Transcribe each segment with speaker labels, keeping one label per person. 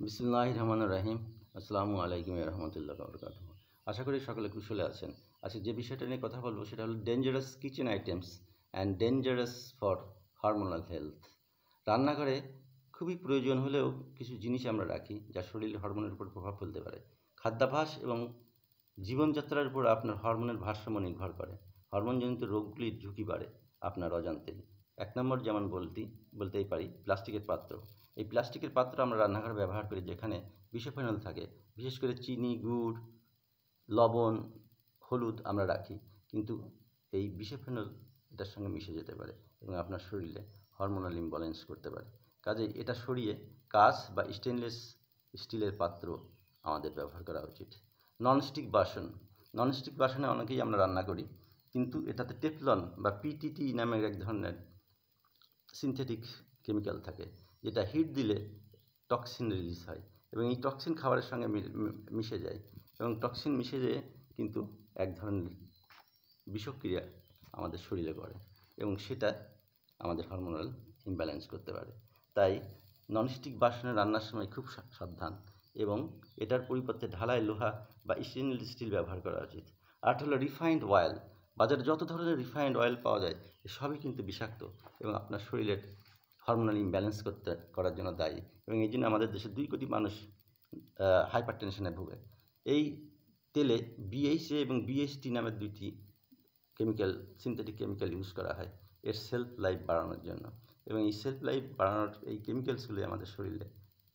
Speaker 1: বিসমিল্লাহির রহমানির রহিম। আসসালামু আলাইকুম ওয়া রাহমাতুল্লাহি ওয়া বারাকাতুহু। আশা করি সকলে কুশলে আছেন। আজকে যে বিষয়টা নিয়ে কথা বলবো সেটা হলো dangerous kitchen items and dangerous for hormonal health. রান্নাঘরে খুবই প্রয়োজন হলেও কিছু জিনিস আমরা রাখি যা শরীরের হরমোনের উপর প্রভাব ফেলতে পারে। খাদ্যাভ্যাস এবং জীবনযাত্রার উপর আপনার হরমোনের ভারসাম্য নির্ভর করে। হরমোনজনিত রোগগুলির ঝুঁকি বাড়ে আপনার অজান্তেই। ১ নম্বর যেমন বলতেই পারি প্লাস্টিকের পাত্র। এই প্লাস্টিকের পাত্র আমরা রান্নাঘরে ব্যবহার করি যেখানে বিষফেনল থাকে। বিশেষ করে চিনি, গুড়, লবণ, হলুদ আমরা রাখি। কিন্তু এই বিষফেনল এটার সঙ্গে মিশে যেতে পারে এবং আপনার শরীরে হরমোনাল ইমব্যালেন্স করতে পারে। কাজেই এটা সরিয়ে কাঁচ বা স্টেনলেস স্টিলের পাত্র আমাদের ব্যবহার করা উচিত। ননস্টিক বাসনে অনেকেই আমরা রান্না করি, কিন্তু এটাতে টেফলন বা পিটিটি নামের এক ধরনের সিনথেটিক কেমিক্যাল থাকে, যেটা হিট দিলে টক্সিন রিলিজ হয় এবং এই টক্সিন খাবারের সঙ্গে মিশে যায় এবং টক্সিন মিশে যেয়ে কিন্তু এক ধরনের বিষক্রিয়া আমাদের শরীরে করে এবং সেটা আমাদের হরমোনাল ইমব্যালেন্স করতে পারে। তাই ননস্টিক বাসনে রান্নার সময় খুব সাবধান এবং এটার পরিবর্তে ঢালাই লোহা বা স্টেনলেস স্টিল ব্যবহার করা উচিত। আর হলো রিফাইন্ড অয়েল। বাজারে যত ধরনের রিফাইন্ড অয়েল পাওয়া যায় সবই কিন্তু বিষাক্ত এবং আপনার শরীরের হরমোনাল ইমব্যালেন্স করার জন্য দায়ী এবং এই জন্য আমাদের দেশে ২ কোটি মানুষ হাইপার টেনশনে ভোগে। এই তেলে বিএইচএ এবং বিএসটি নামের ২টি সিনথেটিক কেমিক্যাল ইউজ করা হয় এর সেলফ লাইফ বাড়ানোর জন্য এবং এই সেলফ লাইফ বাড়ানোর এই কেমিক্যালসগুলি আমাদের শরীরে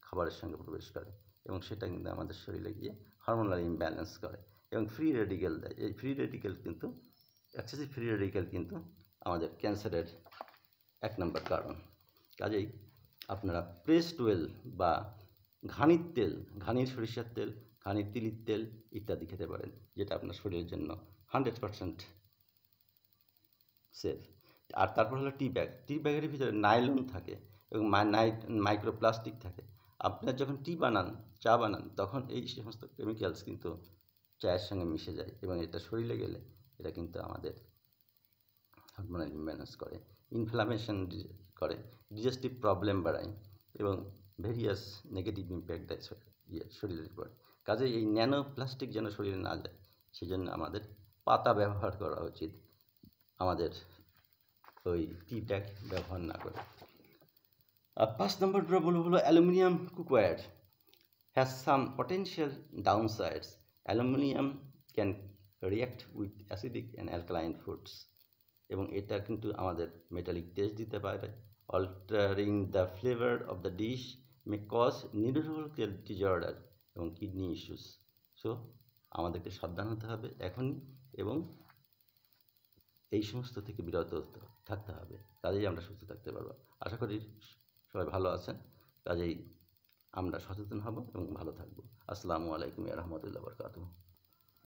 Speaker 1: খাবারের সঙ্গে প্রবেশ করে এবং সেটা কিন্তু আমাদের শরীরে গিয়ে হরমোনাল ইমব্যালেন্স করে এবং ফ্রি রেডিক্যাল দেয়। এই ফ্রি রেডিক্যাল কিন্তু এক্সেসিভ ফ্রি রেডিক্যাল কিন্তু আমাদের ক্যান্সারের ১ নম্বর কারণ। কাজেই আপনারা প্রেসড অয়েল বা ঘানির তেল, ঘানির সরিষার তেল, ঘানির তিলের তেল ইত্যাদি খেতে পারেন, যেটা আপনার শরীরের জন্য 100% সেফ। আর তারপর হলো টি ব্যাগের ভিতরে নাইলন থাকে এবং মাইক্রোপ্লাস্টিক থাকে। আপনারা যখন চা বানান তখন এই সমস্ত কেমিক্যালস কিন্তু চায়ের সঙ্গে মিশে যায় এবং এটা শরীরে গেলে এটা কিন্তু আমাদের হরমোনাল ইমব্যালেন্স করে, ইনফ্লামেশন করে, ডিজেস্টিভ প্রবলেম বাড়ায় এবং ভেরিয়াস নেগেটিভ ইম্প্যাক্ট দেয় শরীরের উপর। কাজেই এই ন্যানো প্লাস্টিক যেন শরীরে না যায় সেজন্য আমাদের পাতা ব্যবহার করা উচিত, আমাদের ওই টি ব্যাগ ব্যবহার না করে। ৫ নম্বর প্রবলেম হলো aluminium cookware has some potential ডাউনসাইডস। Aluminium can react with acidic and alkaline foods এবং এটা কিন্তু আমাদের মেটালিক টেস্ট দিতে পারে, altering the flavour of the dish, may cause neurological disorder এবং কিডনি ইস্যুস। সো আমাদেরকে সাবধান হতে হবে এখনই এবং এই সমস্ত থেকে বিরত থাকতে হবে, কাজেই আমরা সুস্থ থাকতে পারবো। আশা করি সবাই ভালো আছেন, কাজেই আমরা সচেতন হব এবং ভালো থাকবো। আসসালামু আলাইকুম ওয়া রাহমাতুল্লাহি ওয়া বারাকাতুহু।